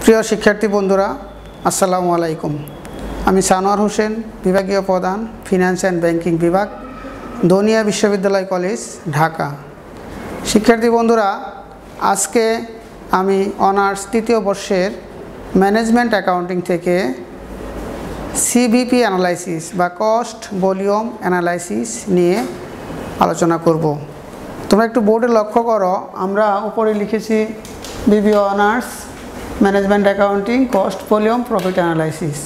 প্রিয় শিক্ষার্থী বন্ধুরা, আসসালামু আলাইকুম। আমি সানোয়ার হোসেন, বিভাগীয় প্রধান, ফিনান্স অ্যান্ড ব্যাংকিং বিভাগ, দনিয়া বিশ্ববিদ্যালয় কলেজ, ঢাকা। শিক্ষার্থী বন্ধুরা, আজকে আমি অনার্স তৃতীয় বর্ষের ম্যানেজমেন্ট অ্যাকাউন্টিং থেকে সিভিপি অ্যানালাইসিস বা কস্ট ভলিউম অ্যানালাইসিস নিয়ে আলোচনা করব। তোমরা একটু বোর্ডে লক্ষ্য করো, আমরা উপরে লিখেছি BBA honours management accounting cost volume profit analysis.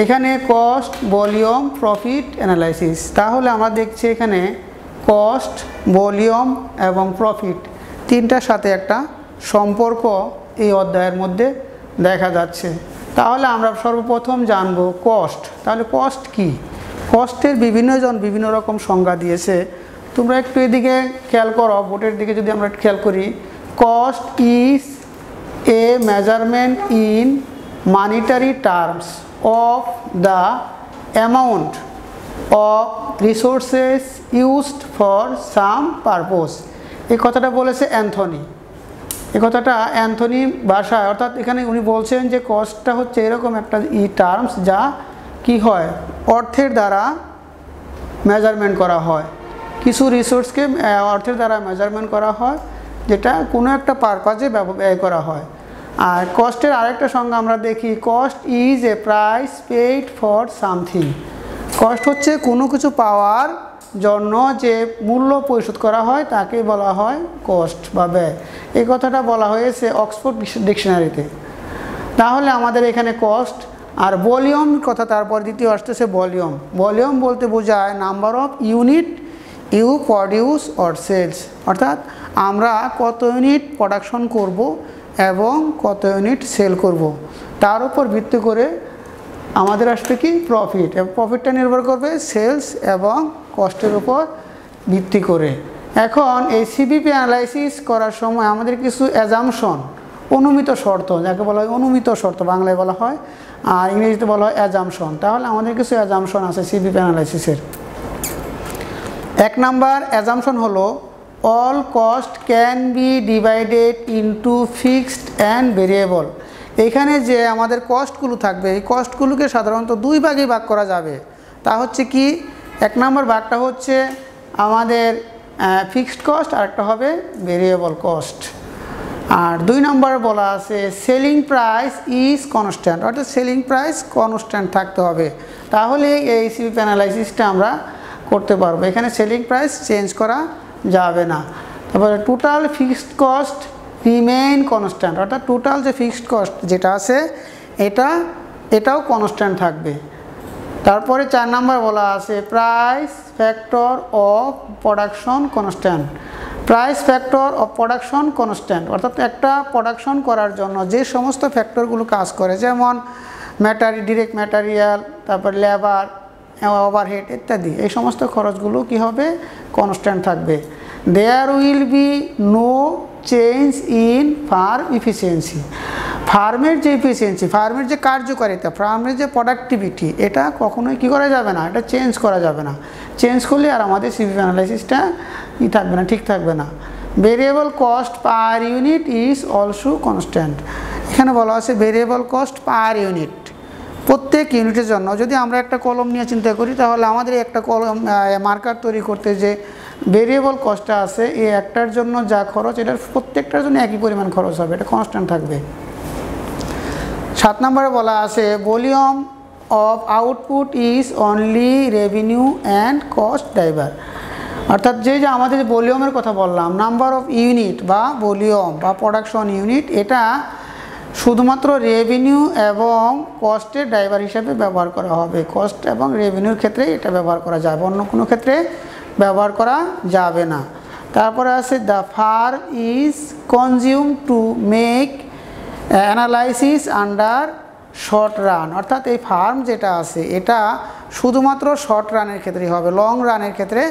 এখানে কস্ট ভলিউম প্রফিট অ্যানালাইসিস, তাহলে আমরা দেখছি এখানে কস্ট ভলিউম এবং প্রফিট তিনটার সাথে একটা সম্পর্ক এই অধ্যায়ের মধ্যে দেখা যাচ্ছে। তাহলে আমরা সর্বপ্রথম জানব কস্ট। তাহলে কস্ট কি? কস্টের বিভিন্নজন বিভিন্ন রকম সংজ্ঞা দিয়েছে। তোমরা একটু এদিকে খেয়াল করো, বোর্ডের দিকে যদি আমরা খেয়াল করি, cost is a measurement in monetary terms of the amount of resources used for some purpose। এই কথাটা বলেছে অ্যান্থনি। এই কথাটা অ্যান্থনি ভাষায়, অর্থাৎ এখানে উনি বলছেন যে কস্টটা হচ্ছে এরকম একটা টার্মস যা কি হয়, অর্থের দ্বারা মেজারমেন্ট করা হয়। কিছু রিসোর্সকে অর্থের দ্বারা মেজারমেন্ট করা হয়, যেটা কোনো একটা পারপাজে ব্যয় করা হয়। আর কস্টের আরেকটা সংজ্ঞা আমরা দেখি, cost is a price paid for something. Cost হচ্ছে কোনো কিছু পাওয়ার জন্য যে মূল্য পরিশোধ করা হয় তাকে বলা হয় কস্ট বা ব্যয়। এই কথাটা বলা হয়েছে অক্সফোর্ড ডিকশনারিতে। তাহলে আমাদের এখানে কস্ট আর ভলিউম কথা, তারপর দ্বিতীয় আসতেছে ভলিউম। ভলিউম বলতে বোঝায় number of unit you produce or sales, অর্থাৎ আমরা কত ইউনিট প্রোডাকশন করব এবং কত ইউনিট সেল করব, তার উপর ভিত্তি করে আমাদের আসবে কি প্রফিট। এবং প্রফিটটা নির্ভর করবে সেলস এবং কস্টের উপর ভিত্তি করে। এখন এই সিভিপি অ্যানালাইসিস করার সময় আমাদের কিছু অ্যাজাম্পশন, অনুমিত শর্ত, যাকে বলা হয় অনুমিত শর্ত বাংলায় বলা হয়, আর ইংরেজিতে বলা হয় অ্যাজাম্পশন। তাহলে আমাদের কিছু অ্যাজাম্পশন আছে সিভিপি অ্যানালাইসিসের। এক নাম্বার অ্যাজাম্পশন হলো all cost can be divided into fixed and variable। এখানে যে আমাদের কস্টগুলো থাকবে, এই কস্টগুলোকে সাধারণত দুই ভাগে ভাগ করা যাবে। তা হচ্ছে কি, এক নম্বর ভাগটা হচ্ছে আমাদের ফিক্সড কস্ট, আর একটা হবে ভেরিয়েবল কস্ট। আর দুই নম্বর বলা আছে সেলিং প্রাইস ইজ কনস্ট্যান্ট, অর্থাৎ সেলিং প্রাইস কনস্ট্যান্ট থাকতে হবে, তাহলে এই সিভিপি অ্যানালাইসিসটা আমরা করতে পারবো। এখানে সেলিং প্রাইস চেঞ্জ করা যাবে না। তারপরে total fixed cost remain constant, অর্থাৎ টোটাল যে ফিক্সড কস্ট যেটা আছে এটাও কনস্ট্যান্ট থাকবে। তারপরে 4 নাম্বার বলা আছে price factor of production constant. Price factor of production constant, অর্থাৎ একটা প্রোডাকশন করার জন্য যে সমস্ত ফ্যাক্টরগুলো কাজ করে, যেমন ডিরেক্ট ম্যাটেরিয়াল, তারপর লেবার, ওভারহেড ইত্যাদি, এই সমস্ত খরচগুলো কি হবে, কনস্ট্যান্ট থাকবে। There will be no change in firm efficiency. ফার্মের যে ইফিসিয়েন্সি, ফার্মের যে কার্যকারিতা, ফার্মের যে প্রোডাক্টিভিটি, এটা কখনোই কী করা যাবে না, এটা চেঞ্জ করা যাবে না। চেঞ্জ করলে আর আমাদের সিভিপি অ্যানালাইসিসটা থাকবে না, ঠিক থাকবে না। Variable cost per unit is also constant. এখানে বলা আছে ভেরিয়েবল কস্ট পার ইউনিট, প্রত্যেক ইউনিটের জন্য। যদি আমরা একটা কলম নিয়ে চিন্তা করি, তাহলে আমাদের একটা কলম মার্কার তৈরি করতে যে ভেরিয়েবল কস্টটা আছে, এই একটার জন্য যা খরচ, এটার প্রত্যেকটার জন্য একই পরিমাণ খরচ হবে, এটা কনস্ট্যান্ট থাকবে। 7 নম্বরে বলা আছে volume of output is only revenue and cost driver, অর্থাৎ যে আমাদের যে ভলিউমের কথা বললাম, নাম্বার অফ ইউনিট বা ভলিউম বা প্রোডাকশন ইউনিট, এটা শুধুমাত্র রেভিনিউ এবং কস্টের ড্রাইভার হিসাবে ব্যবহার করা হবে। কস্ট এবং রেভিনিউর ক্ষেত্রে এটা ব্যবহার করা যাবে, অন্য কোনো ক্ষেত্রে ব্যবহার করা যাবে না। তারপরে আছে the farm is consume to make analysis under short run, অর্থাৎ এই ফার্ম যেটা আছে এটা শুধুমাত্র শর্ট রানের ক্ষেত্রেই হবে, লং রানের ক্ষেত্রে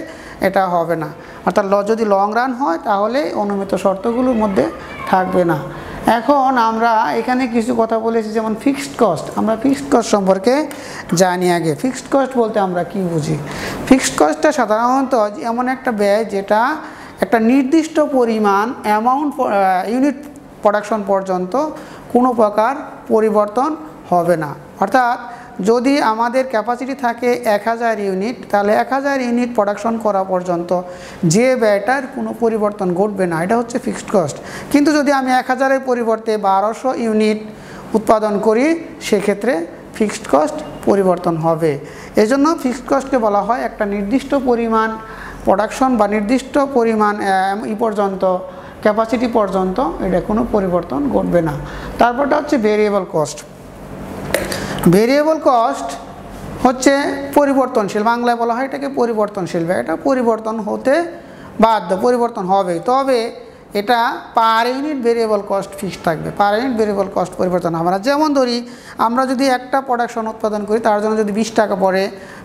এটা হবে না। অর্থাৎ যদি লং রান হয় তাহলে অনুমিত শর্তগুলোর মধ্যে থাকবে না। এখন আমরা এখানে কিছু কথা বলেছি, যেমন ফিক্সড কস্ট। আমরা ফিক্সড কস্ট সম্পর্কে জানি আগে। ফিক্সড কস্ট বলতে আমরা কি বুঝি? ফিক্সড কস্টটা সাধারণত এমন একটা ব্যয় যেটা একটা নির্দিষ্ট পরিমাণ অ্যামাউন্ট ইউনিট প্রোডাকশন পর্যন্ত কোনো প্রকার পরিবর্তন হবে না। অর্থাৎ যদি আমাদের ক্যাপাসিটি থাকে 1000 ইউনিট, তাহলে 1000 ইউনিট প্রোডাকশন করা পর্যন্ত যে ব্যয়টার কোনো পরিবর্তন ঘটবে না, এটা হচ্ছে ফিক্সড কস্ট। কিন্তু যদি আমি 1000-এর পরিবর্তে 1200 ইউনিট উৎপাদন করি, সেক্ষেত্রে ফিক্সড কস্ট পরিবর্তন হবে। এজন্য ফিক্সড কস্টকে বলা হয় একটা নির্দিষ্ট পরিমাণ প্রোডাকশন বা নির্দিষ্ট পরিমাণ পর্যন্ত ক্যাপাসিটি পর্যন্ত এটা কোনো পরিবর্তন ঘটবে না। তারপরটা হচ্ছে ভেরিয়েবল কস্ট। ভেরিয়েবল কস্ট হচ্ছে পরিবর্তনশীল, বাংলায় বলা হয় এটাকে পরিবর্তনশীল। এটা পরিবর্তন হতে বাধ্য, পরিবর্তন হবে, তবে এটা per unit variable cost fixed থাকবে। পার ইউনিট ভেরিয়েবল কস্ট পরিবর্তন হবে না। যেমন ধরি আমরা যদি একটা প্রোডাকশন উৎপাদন করি, তার জন্য যদি 20 টাকা পড়ে,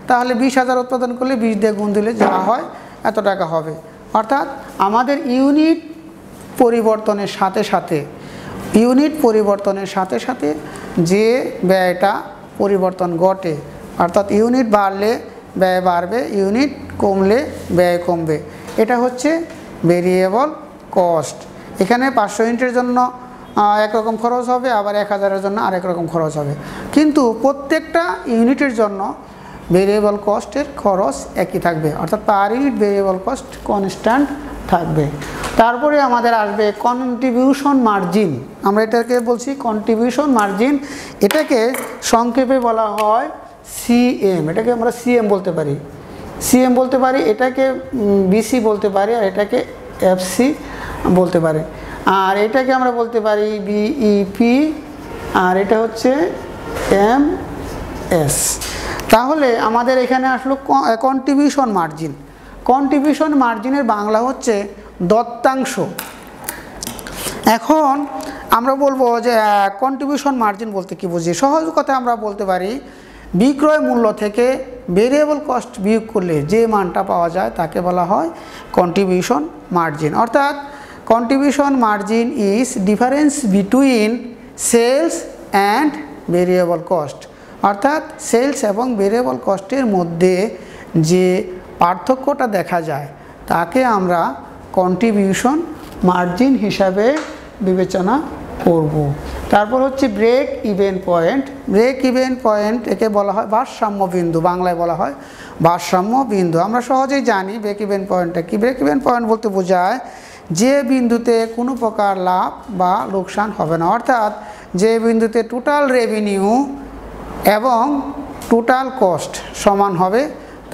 তাহলে 20,000 উৎপাদন করলে 20 দিয়ে গুণ দিলে যা হয় এত টাকা হবে। অর্থাৎ আমাদের ইউনিট পরিবর্তনের সাথে সাথে যে ব্যয়টা পরিবর্তন ঘটে, অর্থাৎ ইউনিট বাড়লে ব্যয় বাড়বে, ইউনিট কমলে ব্যয় কমবে, এটা হচ্ছে ভেরিয়েবল কস্ট। এখানে 500 ইউনিটের জন্য একরকম খরচ হবে, আবার 1000-এর জন্য আরেক রকম খরচ হবে, কিন্তু প্রত্যেকটা ইউনিটের জন্য ভেরিয়েবল কস্টের খরচ একই থাকবে, অর্থাৎ পার ইউনিট ভেরিয়েবল কস্ট কনস্ট্যান্ট থাকবে। তারপরে আমাদের আসবে কন্ট্রিবিউশন মার্জিন। আমরা এটাকে বলছি কন্ট্রিবিউশন মার্জিন। এটাকে সংক্ষেপে বলা হয় সিএম। এটাকে আমরা সিএম বলতে পারি, এটাকে বিসি বলতে পারি, আর এটাকে এফসি বলতে পারি, আর এটাকে আমরা বলতে পারি বিইপি, আর এটা হচ্ছে এমএস। তাহলে আমাদের এখানে আসলো কন্ট্রিবিউশন মার্জিন। কন্ট্রিবিউশন মার্জিনের বাংলা হচ্ছে দত্তাংশ। এখন আমরা বলবো যে কন্ট্রিবিউশন মার্জিন বলতে কি বুঝি। সহজ কথায় আমরা বলতে পারি বিক্রয় মূল্য থেকে ভেরিয়েবল কস্ট বিয়োগ করলে যে মানটা পাওয়া যায় তাকে বলা হয় কন্ট্রিবিউশন মার্জিন। অর্থাৎ contribution margin is difference between sales and variable cost. অর্থাৎ সেলস এবং ভেরিয়েবল কস্টের মধ্যে যে পার্থক্যটা দেখা যায় তাকে আমরা কন্ট্রিবিউশন মার্জিন হিসাবে বিবেচনা করব। তারপর হচ্ছে break even point. Break even point একে বলা হয় ভারসাম্য বিন্দু, বাংলায় বলা হয় ভারসাম্য বিন্দু। আমরা সহজেই জানি ব্রেক ইভেন পয়েন্টটা কি। ব্রেক ইভেন পয়েন্ট বলতে বোঝায় যে বিন্দুতে কোনো প্রকার লাভ বা লোকসান হবে না, অর্থাৎ যে বিন্দুতে টোটাল রেভিনিউ এবং টোটাল কস্ট সমান হবে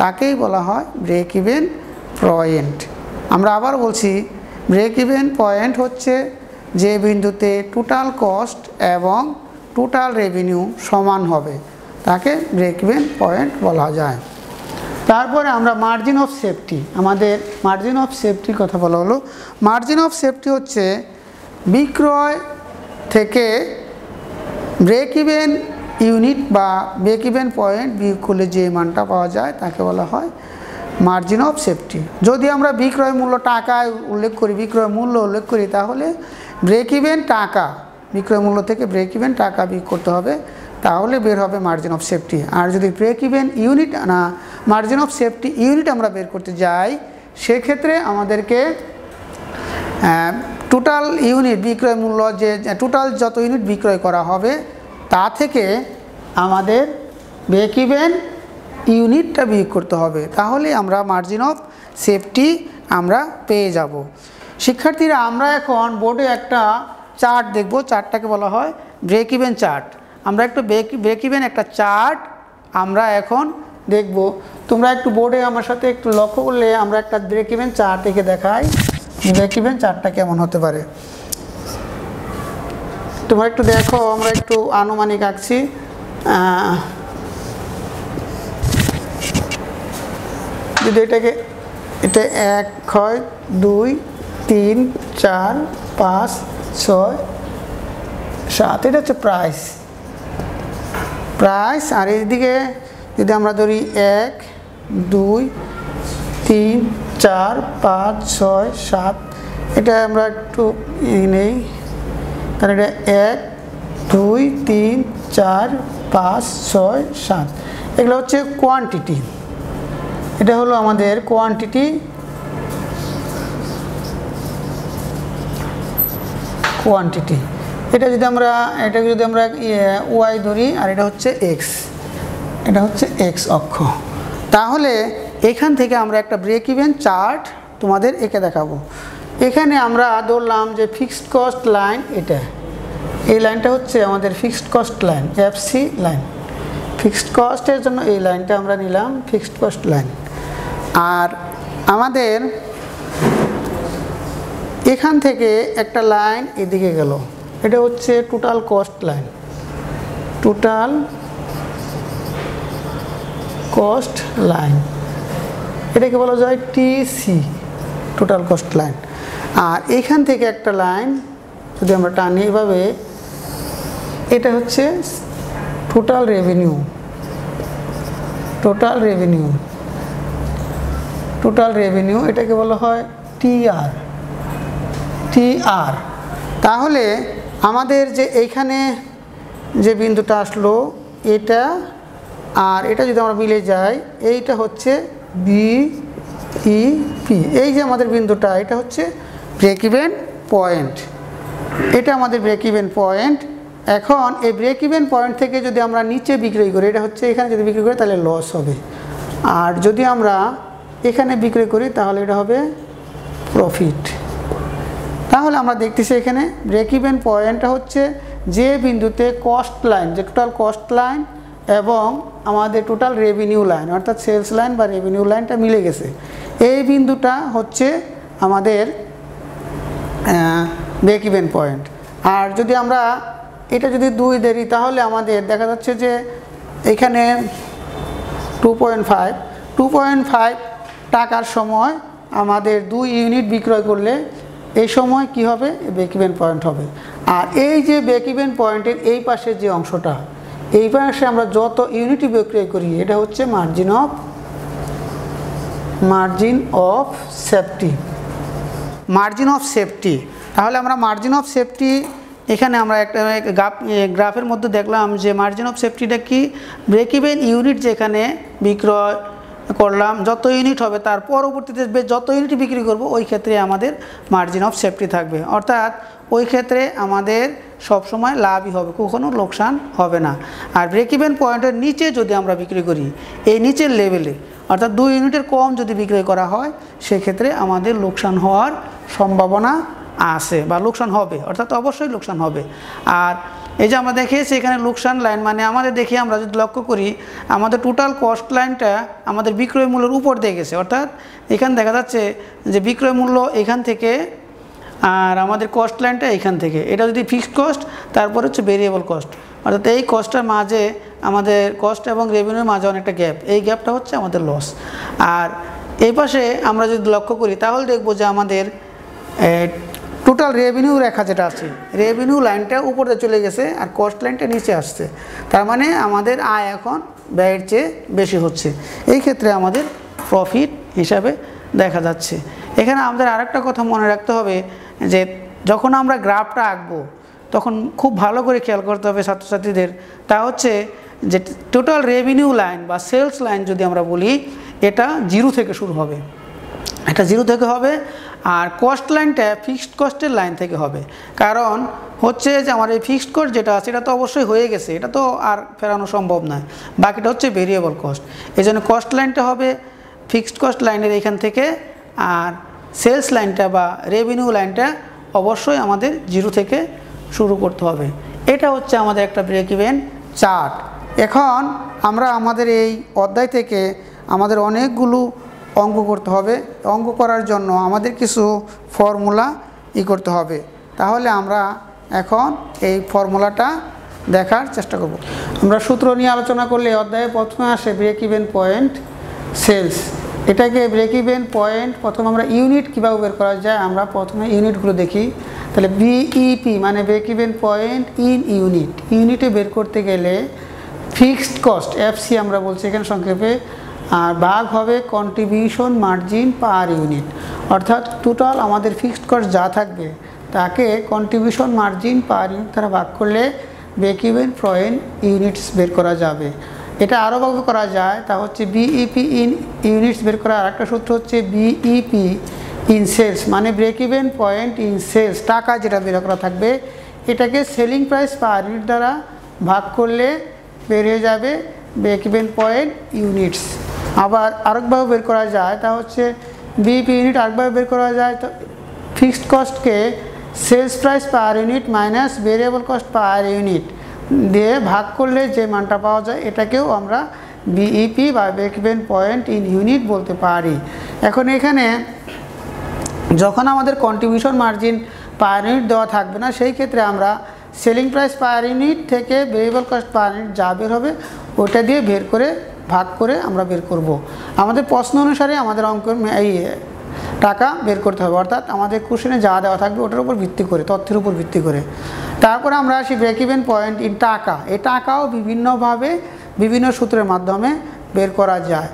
তাকেই বলা হয় ব্রেক ইভেন পয়েন্ট। আমরা আবার বলছি ব্রেক ইভেন পয়েন্ট হচ্ছে যে বিন্দুতে টোটাল কস্ট এবং টোটাল রেভিনিউ সমান হবে তাকে ব্রেক ইভেন পয়েন্ট বলা যায়। তারপরে আমরা মার্জিন অফ সেফটি, আমাদের মার্জিন অফ সেফটির কথা বলা হলো। মার্জিন অফ সেফটি হচ্ছে বিক্রয় থেকে ব্রেক ইভেন ইউনিট বা ব্রেক ইভেন পয়েন্ট বিয়োগ করলে যে মানটা পাওয়া যায় তাকে বলা হয় মার্জিন অফ সেফটি। যদি আমরা বিক্রয় মূল্য টাকায় উল্লেখ করি, বিক্রয় মূল্য উল্লেখ করি, তাহলে ব্রেক ইভেন টাকা, বিক্রয় মূল্য থেকে ব্রেক ইভেন টাকা বিয়োগ করতে হবে, তাহলে বের হবে মার্জিন অফ সেফটি। আর যদি ব্রেক ইভেন ইউনিট না মার্জিন অফ সেফটি ইউনিট আমরা বের করতে যাই, সেক্ষেত্রে আমাদেরকে টোটাল ইউনিট বিক্রয় মূল্য, যে টোটাল যত ইউনিট বিক্রয় করা হবে তা থেকে আমাদের ব্রেক ইভেন ইউনিটটা বিয়োগ করতে হবে, তাহলে আমরা মার্জিন অফ সেফটি আমরা পেয়ে যাব। শিক্ষার্থীরা, আমরা এখন বোর্ডে একটা চার্ট দেখব, চার্টটাকে বলা হয় ব্রেক ইভেন চার্ট। আমরা একটু ব্রেক ইভেন একটা চার্ট আমরা এখন দেখব। তোমরা একটু বোর্ডে আমার সাথে একটু লক্ষ্য করলে আমরা একটা ব্রেক ইভেন চার্ট এঁকে দেখাই, ব্রেক ইভেন চার্টটা কেমন হতে পারে। তোমরা একটু দেখো, আমরা একটু আনুমানিক আঁকছি। যদি এটা 1 হয় 2 3 4 5 6 7, এটা হচ্ছে প্রাইস। আর এইদিকে যদি আমরা ধরি 1 2 3 4 5 6 7, এটা আমরা একটু নেই, তাহলে এটা 1 2 3 4 5 6 7, এগুলো হচ্ছে কোয়ান্টিটি। এটা হলো আমাদের কোয়ান্টিটি। এটাকে যদি আমরা ওয়াই ধরি আর এটা হচ্ছে এক্স, এটা হচ্ছে এক্স অক্ষ। তাহলে এখান থেকে আমরা একটা ব্রেক ইভেন চার্ট তোমাদের এঁকে দেখাবো। এখানে আমরা ধরলাম যে ফিক্সড কস্ট লাইন, এটা এই লাইনটা হচ্ছে আমাদের fixed cost line, FC line. Fixed কস্টের জন্য এই লাইনটা আমরা নিলাম ফিক্সড কস্ট লাইন। আর আমাদের এখান থেকে একটা লাইন এদিকে গেল, এটা হচ্ছে total cost line, total cost line, এটাকে বলা যায় টিসি, টোটাল কস্ট লাইন। আর এখান থেকে একটা লাইন যদি আমরা টানি এভাবে, এটা হচ্ছে total revenue, total revenue, total revenue, এটাকে বলা হয় টিআর, টিআর। তাহলে আমাদের যে এইখানে যে বিন্দুটা আসলো এটা আর এটা যদি আমরা মিলে যাই, এইটা হচ্ছে বিইপি, এই যে আমাদের বিন্দুটা এটা হচ্ছে ব্রেক ইভেন পয়েন্ট, এটা আমাদের ব্রেক ইভেন পয়েন্ট। এখন এই ব্রেক ইভেন পয়েন্ট থেকে যদি আমরা নিচে বিক্রয় করি, এটা হচ্ছে এখানে যদি বিক্রি করি তাহলে লস হবে, আর যদি আমরা এখানে বিক্রয় করি তাহলে এটা হবে প্রফিট। তাহলে আমরা দেখতেছি এখানে ব্রেক ইভেন পয়েন্টটা হচ্ছে যে বিন্দুতে কস্ট লাইন, যে টোটাল কস্ট লাইন এবং আমাদের টোটাল রেভিনিউ লাইন অর্থাৎ সেলস লাইন বা রেভিনিউ লাইনটা মিলে গেছে, এই বিন্দুটা হচ্ছে আমাদের ব্রেক ইভেন পয়েন্ট। আর যদি আমরা এটা যদি 2 ধরি তাহলে আমাদের দেখা যাচ্ছে যে এখানে 2.5 টাকার সময় আমাদের 2 ইউনিট বিক্রয় করলে এই সময় কি হবে, ব্রেক ইভেন পয়েন্ট হবে। আর এই যে ব্রেক ইভেন পয়েন্টের এই পাশে যে অংশটা, এই পাশে আমরা যত ইউনিটই বিক্রয় করি এটা হচ্ছে margin of safety, margin of safety. তাহলে আমরা মার্জিন অফ সেফটি এখানে আমরা একটা গ্রাফের মধ্যে দেখলাম যে মার্জিন অফ সেফটিটা কি, ব্রেক ইভেন ইউনিট যেখানে বিক্রয় করলাম যত ইউনিট হবে তার পরবর্তীতে যত ইউনিট বিক্রি করব ওই ক্ষেত্রে আমাদের মার্জিন অফ সেফটি থাকবে, অর্থাৎ ওই ক্ষেত্রে আমাদের সবসময় লাভই হবে, কখনো লোকসান হবে না। আর ব্রেক ইভেন পয়েন্টের নিচে যদি আমরা বিক্রি করি, এই নিচের লেভেলে অর্থাৎ 2 ইউনিটের কম যদি বিক্রয় করা হয় সেক্ষেত্রে আমাদের লোকসান হওয়ার সম্ভাবনা আছে বা লোকসান হবে, অর্থাৎ অবশ্যই লোকসান হবে। আর এই যে আমরা দেখেছি এখানে লোকসান লাইন মানে আমাদের দেখি আমরা যদি লক্ষ্য করি আমাদের টোটাল কস্ট লাইনটা আমাদের বিক্রয় মূল্যের উপর দিয়ে গেছে, অর্থাৎ এখানে দেখা যাচ্ছে যে বিক্রয় মূল্য এখান থেকে আর আমাদের কস্ট লাইনটা এখান থেকে, এটা যদি ফিক্সড কস্ট তারপর হচ্ছে ভেরিয়েবল কস্ট, অর্থাৎ এই কস্টের মাঝে আমাদের কস্ট এবং রেভিনিউর মাঝে অনেকটা গ্যাপ, এই গ্যাপটা হচ্ছে আমাদের লস। আর এই পাশে আমরা যদি লক্ষ্য করি তাহলে দেখব যে আমাদের টোটাল রেভিনিউ রেখা যেটা আছে, রেভিনিউ লাইনটা উপরে চলে গেছে আর কস্ট লাইনটা নিচে আসছে, তার মানে আমাদের আয় এখন ব্যয়ের চেয়ে বেশি হচ্ছে, এই ক্ষেত্রে আমাদের প্রফিট হিসাবে দেখা যাচ্ছে। এখানে আমাদের আরেকটা কথা মনে রাখতে হবে যে যখন আমরা গ্রাফটা আঁকবো তখন খুব ভালো করে খেয়াল করতে হবে ছাত্রছাত্রীদের, তা হচ্ছে যে টোটাল রেভিনিউ লাইন বা সেলস লাইন যদি আমরা বলি এটা 0 থেকে শুরু হবে, এটা 0 থেকে হবে। আর কস্ট লাইনটা ফিক্সড কস্টের লাইন থেকে হবে, কারণ হচ্ছে যে আমার এই ফিক্সড কস্ট যেটা আছে এটা তো অবশ্যই হয়ে গেছে, এটা তো আর ফেরানো সম্ভব নয়, বাকিটা হচ্ছে ভেরিয়েবল কস্ট। এই জন্য কস্ট লাইনটা হবে ফিক্সড কস্ট লাইনের এখান থেকে, আর সেলস লাইনটা বা রেভিনিউ লাইনটা অবশ্যই আমাদের 0 থেকে শুরু করতে হবে। এটা হচ্ছে আমাদের একটা ব্রেক ইভেন চার্ট। এখন আমরা আমাদের এই অধ্যায় থেকে আমাদের অনেকগুলো অঙ্ক করতে হবে, অঙ্ক করার জন্য আমাদের কিছু ফর্মুলা করতে হবে। তাহলে আমরা এখন এই ফর্মুলাটা দেখার চেষ্টা করব। আমরা সূত্র নিয়ে আলোচনা করলে অধ্যায়ে প্রথমে আসে ব্রেক ইভেন পয়েন্ট সেলস, এটাকে ব্রেক ইভেন পয়েন্ট প্রথমে আমরা ইউনিট কীভাবে বের করা যায় আমরা প্রথমে ইউনিটগুলো দেখি। তাহলে বিইপি মানে break even point in unit, ইউনিটে বের করতে গেলে ফিক্সড কস্ট এফসি আমরা বলছি এখানে সংক্ষেপে, আর ভাগ হবে কন্ট্রিবিউশন মার্জিন পার ইউনিট, অর্থাৎ টোটাল আমাদের ফিক্সড কস্ট যা থাকবে তাকে কন্ট্রিবিউশন মার্জিন পার ইউনিট দ্বারা ভাগ করলে ব্রেক ইভেন পয়েন্ট ইউনিটস বের করা যাবে। এটা আরোভাবে করা যায়, তা হচ্ছে বিইপি ইন ইউনিটস বের করার আরেকটা সূত্র হচ্ছে বিইপি ইন সেলস, মানে break even point in sales, টাকা যেটা বের করা থাকবে এটাকে সেলিং প্রাইস পার ইউনিট দ্বারা ভাগ করলে বের হয়ে যাবে ব্রেক ইভেন পয়েন্ট ইউনিটস। আবার আরেকভাবে বের করা যায়, তা হচ্ছে বিইপি ইউনিট আরেকভাবে বের করা যায়। তো ফিক্সড কস্টকে sales price per unit minus variable cost per unit দিয়ে ভাগ করলে যে মানটা পাওয়া যায় এটাকেও আমরা বিইপি বা break even point in unit বলতে পারি। এখন এখানে যখন আমাদের কন্ট্রিবিউশন মার্জিন পার ইউনিট দেওয়া থাকবে না, সেই ক্ষেত্রে আমরা সেলিং প্রাইস পার ইউনিট থেকে ভেরিয়েবল কস্ট পার ইউনিট যা বের হবে ওটা দিয়ে বের করে ভাগ করে আমরা বের করব। আমাদের প্রশ্ন অনুসারে আমাদের অঙ্ক এই টাকা বের করতে হবে, অর্থাৎ আমাদের কোশ্চেনে যা দেওয়া থাকবে ওটার উপর ভিত্তি করে, তথ্যের উপর ভিত্তি করে। তারপরে আমরা আসি ব্রেক ইভেন পয়েন্ট ইন টাকা। এই টাকাও বিভিন্নভাবে বিভিন্ন সূত্রের মাধ্যমে বের করা যায়।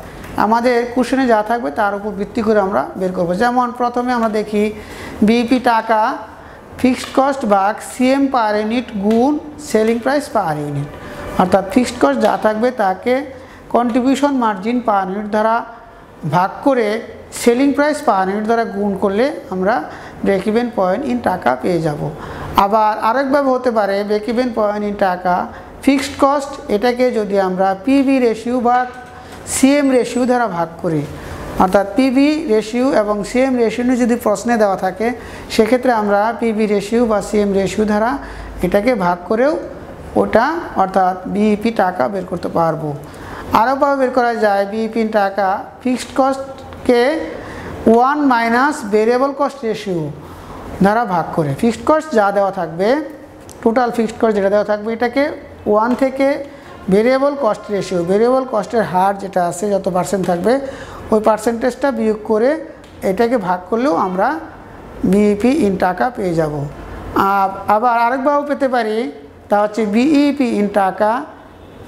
আমাদের কোশ্চেনে যা থাকবে তার উপর ভিত্তি করে আমরা বের করব। যেমন প্রথমে আমরা দেখি বিইপি টাকা ফিক্সড কস্ট ভাগ সিএম পার ইউনিট গুণ সেলিং প্রাইস পার ইউনিট, অর্থাৎ ফিক্সড কস্ট যা থাকবে তাকে কন্ট্রিবিউশন মার্জিন পার ইউনিট দ্বারা ভাগ করে সেলিং প্রাইস পার ইউনিট দ্বারা গুণ করলে আমরা ব্রেক ইভেন পয়েন্ট ইন টাকা পেয়ে যাব। আবার আরেকভাবে হতে পারে ব্রেক ইভেন পয়েন্ট ইন টাকা ফিক্সড কস্ট এটাকে যদি আমরা পিভি রেশিও বা সিএম রেশিও দ্বারা ভাগ করি, অর্থাৎ পিভি রেশিও এবং সিএম রেশিও যদি প্রশ্নে দেওয়া থাকে সেক্ষেত্রে আমরা পিভি রেশিও বা সিএম রেশিও দ্বারা এটাকে ভাগ করেও ওটা অর্থাৎ বিইপি টাকা বের করতে পারবো। আরোভাবে বের করা যায় বিইপি টাকা ফিক্সড কস্টকে 1 মাইনাস ভেরিয়েবল কস্ট রেশিও দ্বারা ভাগ করে। ফিক্সড কস্ট যা দেওয়া থাকবে, টোটাল ফিক্সড কস্ট যেটা দেওয়া থাকবে এটাকে 1 থেকে ভেরিয়েবল কস্ট রেশিও, ভেরিয়েবল কস্টের হার যেটা আছে যত পার্সেন্ট থাকবে ওই পার্সেন্টেজটা বিয়োগ করে এটাকে ভাগ করলেও আমরা বিইপি ইন টাকা পেয়ে যাব। আবার আরেকভাবে পেতে পারি, তা হচ্ছে বিইপি ইন টাকা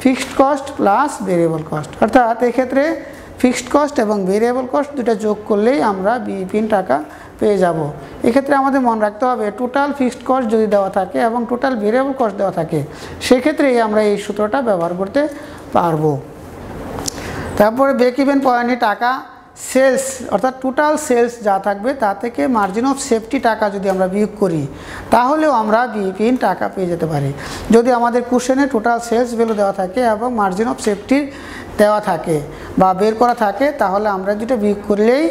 fixed cost plus variable cost, অর্থাৎ এক্ষেত্রে ফিক্সড কস্ট এবং ভেরিয়েবল কস্ট দুটা যোগ করলেই আমরা বিইপি ইন টাকা পেয়ে যাব। এক্ষেত্রে আমাদের মনে রাখতে হবে টোটাল ফিক্সড কস্ট যদি দেওয়া থাকে এবং টোটাল ভেরিয়েবল কস্ট দেওয়া থাকে সেক্ষেত্রেই আমরা এই সূত্রটা ব্যবহার করতে পারবো। তারপরে ব্রেক ইভেন পয়েন্টে টাকা সেলস অর্থাৎ টোটাল সেলস যা থাকবে তা থেকে মার্জিন অফ সেফটি টাকা যদি আমরা বিয়োগ করি তাহলেও আমরা বিইপি ইন টাকা পেয়ে যেতে পারি। যদি আমাদের কোশ্চেনে টোটাল সেলস ভ্যালু দেওয়া থাকে এবং মার্জিন অফ সেফটির দেওয়া থাকে বা বের করা থাকে তাহলে আমরা যেটা বিয়োগ করলেই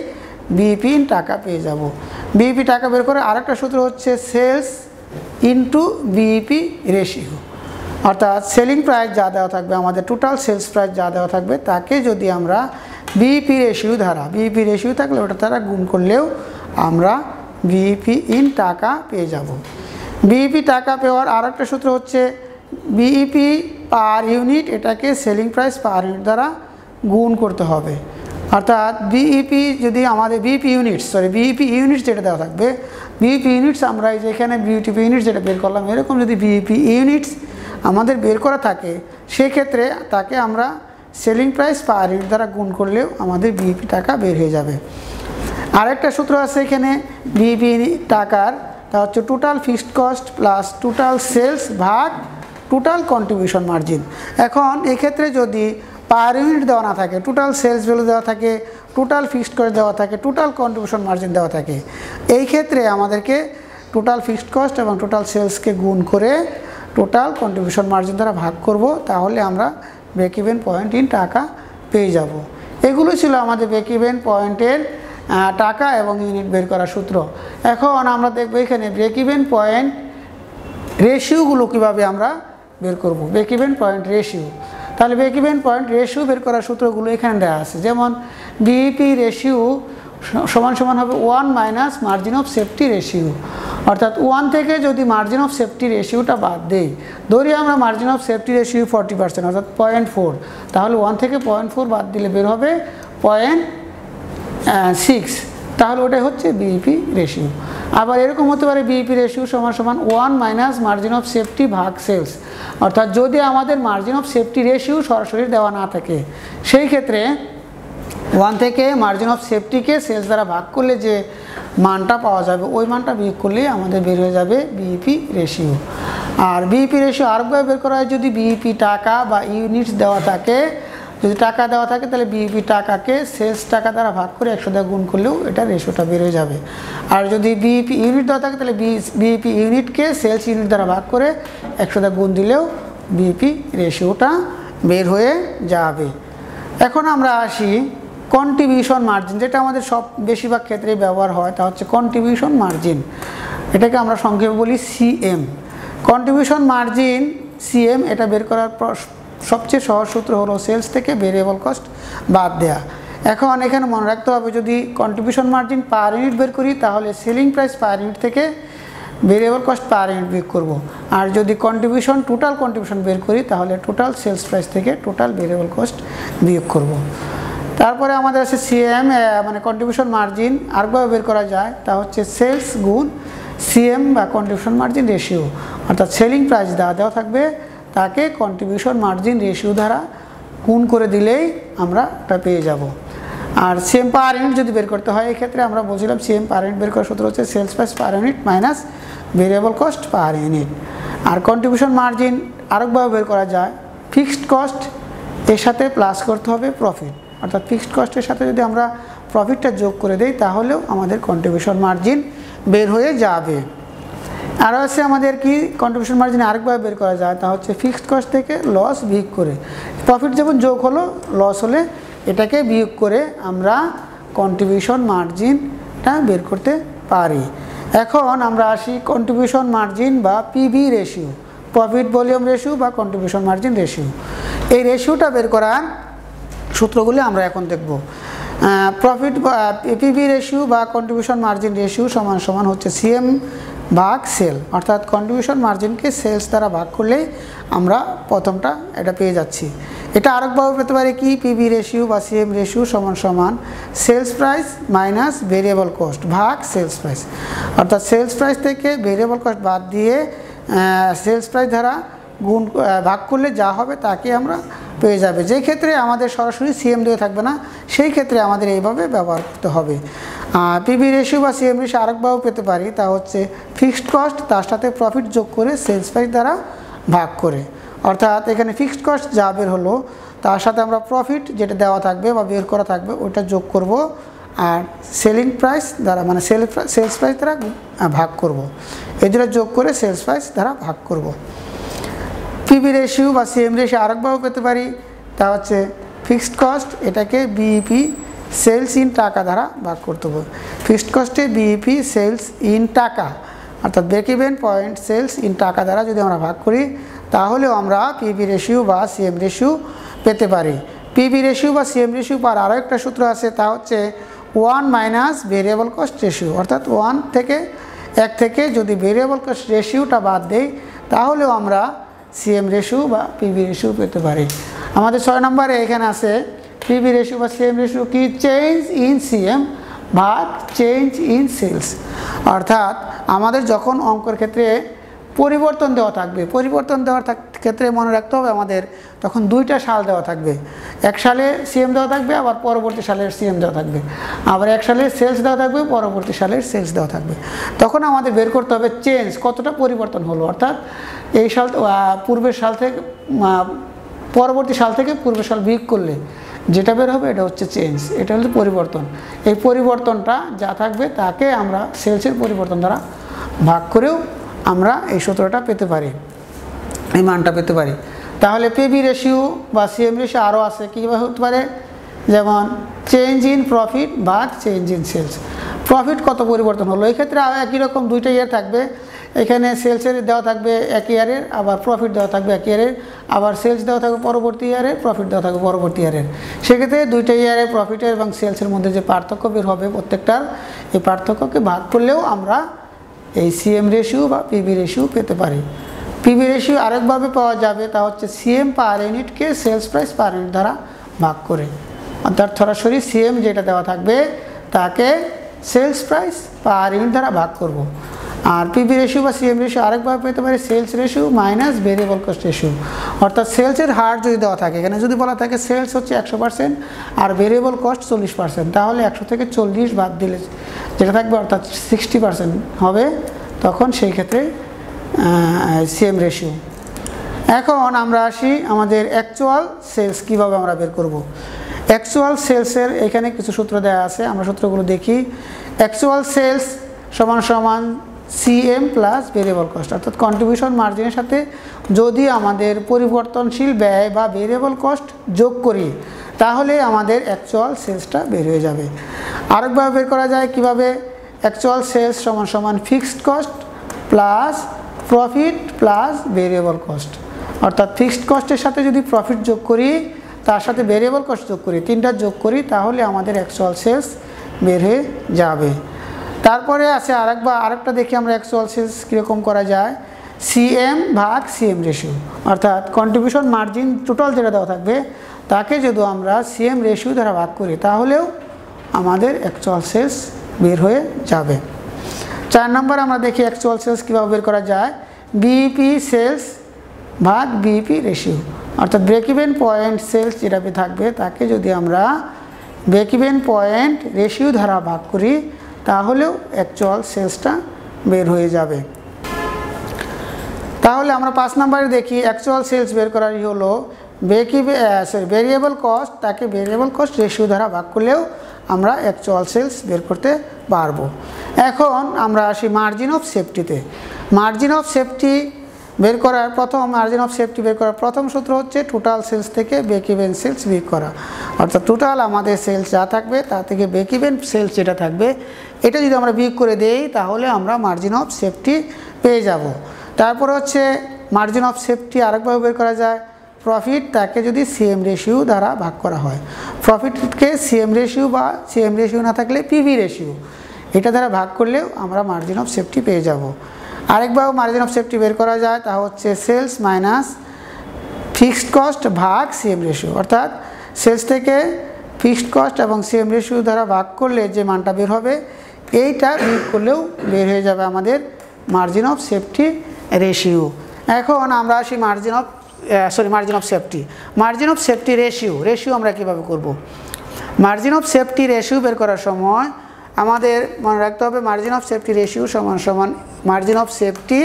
বিইপি ইন টাকা পেয়ে যাব। বিইপি টাকা বের করে আরেকটা সূত্র হচ্ছে সেলস ইনটু বিইপি রেশিও, অর্থাৎ সেলিং প্রাইস যা দেওয়া থাকবে আমাদের টোটাল সেলস প্রাইস যা দেওয়া থাকবে তাকে যদি আমরা বিইপি রেশিও দ্বারা, বিইপি রেশিও থাকলে ওটা দ্বারা গুণ করলেও আমরা বিইপি ইন টাকা পেয়ে যাব। বিইপি টাকা পাওয়ার আরেকটা সূত্র হচ্ছে বিইপি পার ইউনিট, এটাকে সেলিং প্রাইস পার ইউনিট দ্বারা গুণ করতে হবে, অর্থাৎ বিইপি যদি আমাদের বিইপি ইউনিটস যেটা দেওয়া থাকবে বিইপি ইউনিটস আমরা এই যে এখানে বিইপি ইউনিটস যেটা বের করলাম এরকম যদি বিইপি ইউনিটস আমাদের বের করা থাকে সেক্ষেত্রে তাকে আমরা সেলিং প্রাইস পার ইউনিট দ্বারা গুণ করলেও আমাদের বিইপি টাকা বের হয়ে যাবে। আরেকটা সূত্র আছে এখানে বিইপি টাকার, তা হচ্ছে total fixed cost plus total sales ভাগ টোটাল কন্ট্রিবিউশন মার্জিন। এখন এক্ষেত্রে যদি পার ইউনিট দেওয়া না থাকে, টোটাল সেলস ভ্যালু দেওয়া থাকে, টোটাল ফিক্সড কস্ট দেওয়া থাকে, টোটাল কন্ট্রিবিউশন মার্জিন দেওয়া থাকে, এই ক্ষেত্রে আমাদেরকে টোটাল ফিক্সড কস্ট এবং টোটাল সেলসকে গুণ করে টোটাল কন্ট্রিবিউশন মার্জিন দ্বারা ভাগ করব, তাহলে আমরা ব্রেক ইভেন পয়েন্ট ইন টাকা পেয়ে যাব। এগুলো ছিল আমাদের ব্রেক ইভেন পয়েন্টের টাকা এবং ইউনিট বের করার সূত্র। এখন আমরা দেখব এখানে ব্রেক ইভেন পয়েন্ট রেশিওগুলো কীভাবে আমরা বের করব। ব্রেক ইভেন পয়েন্ট রেশিও, তাহলে ব্রেক ইভেন পয়েন্ট রেশিও বের করার সূত্রগুলো এখানে দেওয়া আছে। যেমন বিইপি রেশিও সমান সমান হবে 1 minus margin of safety ratio, অর্থাৎ 1 থেকে যদি মার্জিন অফ সেফটি রেশিওটা বাদ দেই, ধরি আমরা মার্জিন অফ সেফটি রেশিও 40% অর্থাৎ 0.4, তাহলে 1 থেকে 0.4 বাদ দিলে বের হবে 0.6, তাহলে ওটাই হচ্ছে বিইপি রেশিও। আবার এরকম হতে পারে বিইপি রেশিও সমান সমান 1 মাইনাস মার্জিন অফ সেফটি ভাগ সেলস, অর্থাৎ যদি আমাদের মার্জিন অফ সেফটি রেশিও সরাসরি দেওয়া না থাকে সেই ক্ষেত্রে 1 থেকে মার্জিন অফ সেফটিকে সেলস দ্বারা ভাগ করলে যে মানটা পাওয়া যাবে ওই মানটা বিয়োগ করলেই আমাদের বের হয়ে যাবে বিইপি রেশিও। আর বিইপি রেশিও আরেকভাবে বের করা হয়, যদি বিইপি টাকা বা ইউনিটস দেওয়া থাকে যদি টাকা দেওয়া থাকে তাহলে বিইপি টাকাকে সেলস টাকা দ্বারা ভাগ করে 100 দ্বারা গুণ করলেও এটা রেশিওটা বের হয়ে যাবে। আর যদি বিইপি ইউনিট দেওয়া থাকে তাহলে বিইপি ইউনিটকে সেলস ইউনিট দ্বারা ভাগ করে 100 দ্বারা গুণ দিলেও বিইপি রেশিওটা বের হয়ে যাবে। এখন আমরা আসি কন্ট্রিবিউশন মার্জিন, যেটা আমাদের বেশিরভাগ ক্ষেত্রেই ব্যবহার হয়, তা হচ্ছে কন্ট্রিবিউশন মার্জিন। এটাকে আমরা সংক্ষেপে বলি সিএম। কন্ট্রিবিউশন মার্জিন সিএম এটা বের করার সবচেয়ে সহজ সূত্র হলো সেলস থেকে ভেরিয়েবল কস্ট বাদ দেয়া। এখন এখানে মনে রাখতে হবে, যদি কন্ট্রিবিউশন মার্জিন পার ইউনিট বের করি তাহলে সেলিং প্রাইস পার ইউনিট থেকে ভেরিয়েবল কস্ট পার ইউনিট বিয়োগ করব। আর যদি টোটাল কন্ট্রিবিউশন বের করি তাহলে টোটাল সেলস প্রাইস থেকে টোটাল ভেরিয়েবল কস্ট বিয়োগ করব। তারপরে আমাদের আছে সিএম, মানে কন্ট্রিবিউশন মার্জিন আরেকভাবে বের করা যায়, তা হচ্ছে সেলস গুণ সিএম বা কন্ট্রিবিউশন মার্জিন রেশিও। অর্থাৎ সেলিং প্রাইস দেওয়া থাকবে, তাকে কন্ট্রিবিউশন মার্জিন রেশিও দ্বারা গুণ করে দিলেই আমরা এটা পেয়ে যাব। আর সিএম পার ইউনিট যদি বের করতে হয়, এক্ষেত্রে আমরা বলছিলাম সিএম পার ইউনিট বের করার সূত্র হচ্ছে sales price per unit minus variable cost per unit. আর কন্ট্রিবিউশন মার্জিন আরেকভাবে বের করা যায়, ফিক্সড কস্ট এর সাথে প্লাস করতে হবে প্রফিট। অর্থাৎ ফিক্সড কস্টের সাথে যদি আমরা প্রফিটটা যোগ করে দেই তাহলেও আমাদের কন্ট্রিবিউশন মার্জিন বের হয়ে যাবে। আরও আছে আমাদের কি কন্ট্রিবিউশন মার্জিন আরেকভাবে বের করা যায়, তা হচ্ছে ফিক্সড কস্ট থেকে লস বিয়োগ করে, প্রফিট যেমন যোগ হলো লস হলে এটাকে বিয়োগ করে আমরা কন্ট্রিবিউশন মার্জিনটা বের করতে পারি। এখন আমরা আসি কন্ট্রিবিউশন মার্জিন বা PV ratio, profit volume ratio বা কন্ট্রিবিউশন মার্জিন রেশিও। এই রেশিওটা বের করার সূত্রগুলি আমরা এখন দেখব। প্রফিট পিভি রেশিও বা কন্ট্রিবিউশন মার্জিন রেশিও সমান সমান হচ্ছে সিএম ভাগ সেল। অর্থাৎ কন্ট্রিবিউশন মার্জিনকে সেলস দ্বারা ভাগ করলেই আমরা প্রথমটা এটা পেয়ে যাচ্ছি। এটা আরেকভাবে পেতে পারে কি, পিভি রেশিও বা সিএম রেশিও সমান সমান sales price minus variable cost ভাগ সেলস প্রাইস। অর্থাৎ সেলস প্রাইস থেকে ভেরিয়েবল কস্ট বাদ দিয়ে সেলস প্রাইস দ্বারা গুণ ভাগ করলে যা হবে তাকে আমরা পেয়ে যাবে। যে ক্ষেত্রে আমাদের সরাসরি সিএম দিয়ে থাকবে না, সেই ক্ষেত্রে আমাদের এইভাবে ব্যবহার করতে হবে। পিভি রেশিও বা সিএম রেশিও আরেকভাবে পেতে পারি, তা হচ্ছে ফিক্সড কস্ট তার সাথে প্রফিট যোগ করে সেলস প্রাইস দ্বারা ভাগ করে। অর্থাৎ এখানে ফিক্সড কস্ট যা বের হলো তার সাথে আমরা প্রফিট যেটা দেওয়া থাকবে বা বের করা থাকবে ওটা যোগ করব, আর সেলিং প্রাইস দ্বারা মানে সেলস প্রাইস দ্বারা ভাগ করব। এই দুটো যোগ করে সেলস প্রাইস দ্বারা ভাগ করব। পিভি রেশিও বা সিএম রেশিও আরেকভাবে পেতে পারি, তা হচ্ছে ফিক্সড কস্ট এটাকে বিইপি সেলস ইন টাকা দ্বারা ভাগ করতে হবে। ফিক্সড কস্টে বিইপি সেলস ইন টাকা, অর্থাৎ break even point sales in টাকা দ্বারা যদি আমরা ভাগ করি তাহলেও আমরা পিভি রেশিও বা সিএম রেশিও পেতে পারি। পিভি রেশিও বা সিএম রেশিও পার আরও একটা সূত্র আছে, তা হচ্ছে 1 মাইনাস ভেরিয়েবল কস্ট রেশিও। অর্থাৎ 1 থেকে যদি ভেরিয়েবল কস্ট রেশিওটা বাদ দেই তাহলেও আমরা সিএম রেশিও বা পিভি রেশিও পেতে পারি। আমাদের 6 নম্বরে এখানে আছে পিভি রেশিও বা সিএম রেশিও কি, চেঞ্জ ইন সিএম ভাগ চেঞ্জ ইন সেলস। অর্থাৎ আমাদের যখন অঙ্কের ক্ষেত্রে পরিবর্তন দেওয়া থাকবে, পরিবর্তন দেওয়ার ক্ষেত্রে মনে রাখতে হবে আমাদের তখন দুইটা সাল দেওয়া থাকবে। এক সালে সিএম দেওয়া থাকবে, আবার পরবর্তী সালের সিএম দেওয়া থাকবে। আবার এক সালের সেলস দেওয়া থাকবে, পরবর্তী সালের সেলস দেওয়া থাকবে। তখন আমাদের বের করতে হবে চেঞ্জ কতটা পরিবর্তন হলো। অর্থাৎ এই সাল পূর্বের সাল থেকে পরবর্তী সাল থেকে পূর্বের সাল বিয়োগ করলে যেটা বের হবে এটা হচ্ছে চেঞ্জ, এটা হচ্ছে পরিবর্তন। এই পরিবর্তনটা যা থাকবে তাকে আমরা সেলসের পরিবর্তন দ্বারা ভাগ করেও আমরা এই সূত্রটা পেতে পারি, এই মানটা পেতে পারি। তাহলে পিভি রেশিও বা সিএম রেশিও আরও আছে, কীভাবে হতে পারে, যেমন চেঞ্জ ইন প্রফিট ভাগ চেঞ্জ ইন সেলস। প্রফিট কত পরিবর্তন হলো, এই ক্ষেত্রে একই রকম দুইটা ইয়ার থাকবে। এখানে সেলসের দেওয়া থাকবে এক ইয়ারের, আবার প্রফিট দেওয়া থাকবে এক ইয়ারের, আবার সেলস দেওয়া থাকবে পরবর্তী ইয়ারের, প্রফিট দেওয়া থাকবে পরবর্তী ইয়ারের। সেক্ষেত্রে দুইটা ইয়ারে প্রফিটের এবং সেলসের মধ্যে যে পার্থক্য বের হবে প্রত্যেকটার, এই পার্থক্যকে ভাগ করলেও আমরা এই সিএম রেশিও বা পিভি রেশিও পেতে পারি। পিভি রেশিও আরেকভাবে পাওয়া যাবে, তা হচ্ছে সিএম পার ইউনিটকে সেলস প্রাইস পার ইউনিট দ্বারা ভাগ করে। অর্থাৎ সরাসরি সিএম যেটা দেওয়া থাকবে তাকে সেলস প্রাইস পার ইউনিট দ্বারা ভাগ করব। আর পিভি রেশিও বা সিএম রেশিও আরেকভাবে পেতে পারি sales ratio minus variable cost ratio. অর্থাৎ সেলসের হার যদি দেওয়া থাকে, এখানে যদি বলা থাকে সেলস হচ্ছে 100% আর ভেরিয়েবল কস্ট 40%, তাহলে 100 থেকে 40 বাদ দিলে যেটা থাকবে অর্থাৎ 60% হবে, তখন সেই ক্ষেত্রে সিএম রেশিও। এখন আমরা আসি আমাদের অ্যাকচুয়াল সেলস কীভাবে আমরা বের করব। অ্যাকচুয়াল সেলসের এখানে কিছু সূত্র দেওয়া আছে, আমরা সূত্রগুলো দেখি। অ্যাকচুয়াল সেলস সমান সমান সিএম প্লাস ভেরিয়েবল কস্ট, অর্থাৎ কন্ট্রিবিউশন মার্জিনের সাথে যদি আমাদের পরিবর্তনশীল ব্যয় বা ভেরিয়েবল কস্ট যোগ করি তাহলে আমাদের অ্যাকচুয়াল সেলসটা বের হয়ে যাবে। আরেকভাবে বের করা যায় কিভাবে, অ্যাকচুয়াল সেলস সমান সমান fixed cost plus profit plus variable cost, অর্থাৎ ফিক্সড কস্টের সাথে যদি প্রফিট যোগ করি তার সাথে ভেরিয়েবল কস্ট যোগ করি, তিনটা যোগ করি তাহলে আমাদের অ্যাকচুয়াল সেলস বের হয়ে যাবে। তারপরে আছে আরেকটা দেখি আমরা অ্যাকচুয়াল সেলস কীরকম করা যায়, সিএম ভাগ সিএম রেশিও, অর্থাৎ কন্ট্রিবিউশন মার্জিন টোটাল যেটা দেওয়া থাকবে তাকে যদি আমরা সিএম রেশিও দ্বারা ভাগ করি তাহলেও আমাদের অ্যাকচুয়াল সেলস বের হয়ে যাবে। 4 নম্বর আমরা দেখি অ্যাকচুয়াল সেলস কীভাবে বের করা যায়, বিইপি সেলস ভাগ বিইপি রেশিও, অর্থাৎ ব্রেক ইভেন পয়েন্ট সেলস যেটা থাকবে তাকে যদি আমরা ব্রেক ইভেন পয়েন্ট রেশিও দ্বারা ভাগ করি তাহলেও অ্যাকচুয়াল সেলসটা বের হয়ে যাবে। তাহলে আমরা 5 নম্বরে দেখি অ্যাকচুয়াল সেলস বের করারই হলো ভেরিয়েবল কস্ট, তাকে ভেরিয়েবল কস্ট রেশিও দ্বারা ভাগ করলেও আমরা অ্যাকচুয়াল সেলস বের করতে পারবো। এখন আমরা আসি মার্জিন অফ সেফটিতে। মার্জিন অফ সেফটি বের করার প্রথম সূত্র হচ্ছে টোটাল সেলস থেকে ব্রেক ইভেন সেলস বিয়োগ করা, অর্থাৎ টোটাল আমাদের সেলস যা থাকবে তা থেকে ব্রেক ইভেন সেলস যেটা থাকবে এটা যদি আমরা বিয়োগ করে দেই তাহলে আমরা মার্জিন অফ সেফটি পেয়ে যাব। তারপর হচ্ছে মার্জিন অফ সেফটি আরেকভাবে বের করা যায়, প্রফিট তাকে যদি সিএম রেশিও দ্বারা ভাগ করা হয়, প্রফিটকে সিএম রেশিও বা সিএম রেশিও না থাকলে পিভি রেশিও এটা দ্বারা ভাগ করলেও আমরা মার্জিন অফ সেফটি পেয়ে যাব। আরেকভাবে মার্জিন অফ সেফটি বের করা যায়, তা হচ্ছে সেলস মাইনাস ফিক্সড কস্ট ভাগ সিএম রেশিও, অর্থাৎ সেলস থেকে ফিক্সড কস্ট এবং সিএম রেশিও দ্বারা ভাগ করলে যে মানটা বের হবে এইটা বিয়োগ করলেও বের হয়ে যাবে আমাদের মার্জিন অফ সেফটি রেশিও। এখন আমরা আসি মার্জিন অফ সেফটি রেশিও আমরা কীভাবে করব। মার্জিন অফ সেফটি রেশিও বের করার সময় আমাদের মনে রাখতে হবে মার্জিন অফ সেফটি রেশিও সমান সমান মার্জিন অফ সেফটি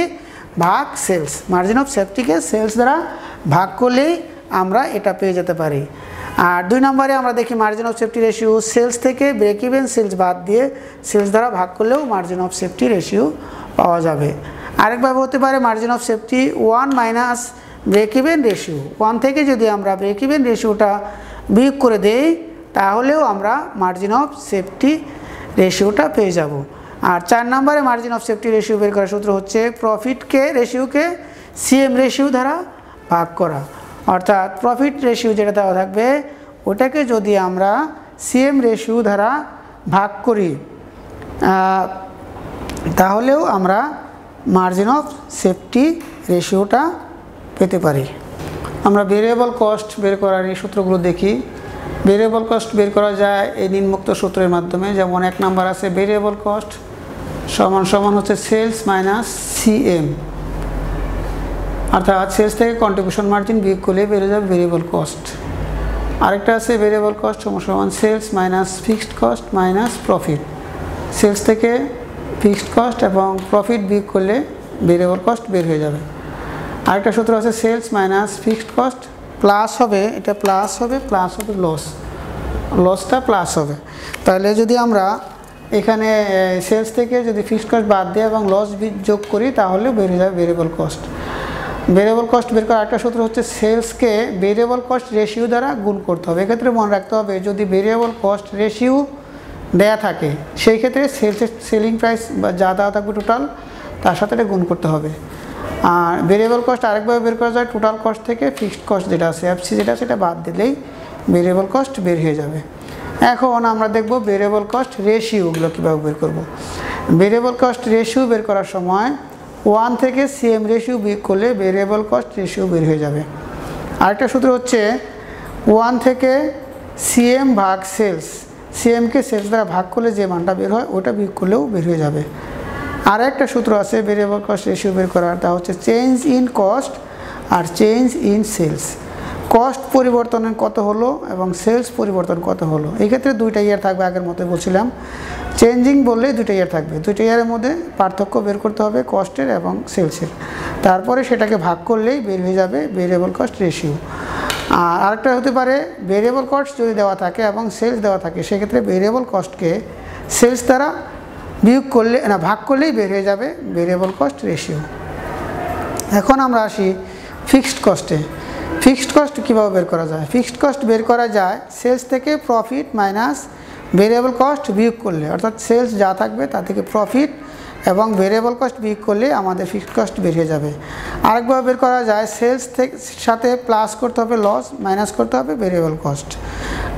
ভাগ সেলস, মার্জিন অফ সেফটিকে সেলস দ্বারা ভাগ করলেই আমরা এটা পেয়ে যেতে পারি। আর 2 নম্বরে আমরা দেখি margin of safety ratio sales থেকে ব্রেক ইভেন সেলস বাদ দিয়ে সেলস দ্বারা ভাগ করলেও মার্জিন অফ সেফটি রেশিও পাওয়া যাবে। আরেকভাবে হতে পারে margin of safety 1 minus break even ratio, 1 থেকে যদি আমরা ব্রেক ইভেন রেশিওটা বিয়োগ করে দেই তাহলেও আমরা মার্জিন অফ সেফটি রেশিওটা পেয়ে যাব। আর 4 নম্বরে মার্জিন অফ সেফটি রেশিও বের করার সূত্র হচ্ছে রেশিওকে সিএম রেশিও দ্বারা ভাগ করা, অর্থাৎ প্রফিট রেশিও যেটা দেওয়া থাকবে ওটাকে যদি আমরা সিএম রেশিও দ্বারা ভাগ করি তাহলেও আমরা মার্জিন অফ সেফটি রেশিওটা পেতে পারি। আমরা ভেরিয়েবল কস্ট বের করার এই সূত্রগুলো দেখি। ভেরিয়েবল কস্ট বের করা যায় এই নিম্নোক্ত সূত্রের মাধ্যমে, যেমন 1 নাম্বার আছে ভেরিয়েবল কস্ট সমান সমান হচ্ছে সেলস মাইনাস সিএম, অর্থাৎ সেলস থেকে কন্ট্রিবিউশন মার্জিন বিয়োগ করলে বেড়ে যাবে ভেরিয়েবল কস্ট। আরেকটা আছে ভেরিয়েবল কস্ট সমান সমান sales minus fixed cost minus profit, sales থেকে ফিক্সড কস্ট এবং প্রফিট বিয়োগ করলে ভেরিয়েবল কস্ট বের হয়ে যাবে। আরেকটা সূত্র আছে sales minus fixed cost plus হবে, এটা প্লাস হবে লসটা প্লাস হবে। তাহলে যদি আমরা এখানে সেলস থেকে যদি ফিক্সড কস্ট বাদ দিই এবং লস যোগ করি তাহলে বের হয়ে যাবে ভেরিয়েবল কস্ট। ভেরিয়েবল কস্ট বের করার একটা সূত্র হচ্ছে সেলসকে ভেরিয়েবল কস্ট রেশিও দ্বারা গুণ করতে হবে। এক্ষেত্রে মনে রাখতে হবে যদি ভেরিয়েবল কস্ট রেশিও দেয়া থাকে সেই ক্ষেত্রে সেলিং প্রাইস বা যা দেওয়া থাকবে টোটাল তার সাথে এটা গুণ করতে হবে। আর ভেরিয়েবল কস্ট আরেকভাবে বের করা যায় টোটাল কস্ট থেকে ফিক্সড কস্ট যেটা আছে এফসি যেটা সেটা বাদ দিলেই ভেরিয়েবল কস্ট বের হয়ে যাবে। এখন আমরা দেখব ভেরিয়েবল কস্ট রেশিওগুলো কীভাবে বের করব। ভেরিয়েবল কস্ট রেশিও বের করার সময় 1 থেকে সিএম রেশিও বিয়োগ করলে ভেরিয়েবল কস্ট রেশিও বের হয়ে যাবে। আরেকটা সূত্র হচ্ছে 1 থেকে সিএম ভাগ সেলস, সিএমকে সেলস দ্বারা ভাগ করলে যে মানটা বের হয় ওটা বিয়োগ করলেও বের হয়ে যাবে। আর একটা সূত্র আছে ভেরিয়েবল কস্ট রেশিও বের করার, তা হচ্ছে চেঞ্জ ইন কস্ট আর চেঞ্জ ইন সেলস। কস্ট পরিবর্তনের কত হলো এবং সেলস পরিবর্তন কত হলো, এই ক্ষেত্রে 2টা ইয়ার থাকবে। আগের মতো বলছিলাম চেঞ্জিং বললে 2টা ইয়ার থাকবে, 2টা ইয়ারের মধ্যে পার্থক্য বের করতে হবে কস্টের এবং সেলসের। তারপরে সেটাকে ভাগ করলেই বের হয়ে যাবে ভেরিয়েবল কস্ট রেশিও। আর আরেকটা হতে পারে ভেরিয়েবল কস্ট যদি দেওয়া থাকে এবং সেলস দেওয়া থাকে, সেক্ষেত্রে ভেরিয়েবল কস্টকে সেলস দ্বারা বিয়োগ করলে ভাগ করলেই বের হয়ে যাবে ভেরিয়েবল কস্ট রেশিও। এখন আমরা আসি ফিক্সড কস্টে। ফিক্সড কস্ট কীভাবে বের করা যায়? ফিক্সড কস্ট বের করা যায় সেলস থেকে প্রফিট মাইনাস ভেরিয়েবল কস্ট বিয়োগ করলে, অর্থাৎ সেলস যা থাকবে তা থেকে প্রফিট এবং ভেরিয়েবল কস্ট বিয়োগ করলে আমাদের ফিক্সড কস্ট বের হয়ে যাবে। আরেকভাবে বের করা যায় সেলস থেকে সাথে প্লাস করতে হবে লস, মাইনাস করতে হবে ভেরিয়েবল কস্ট।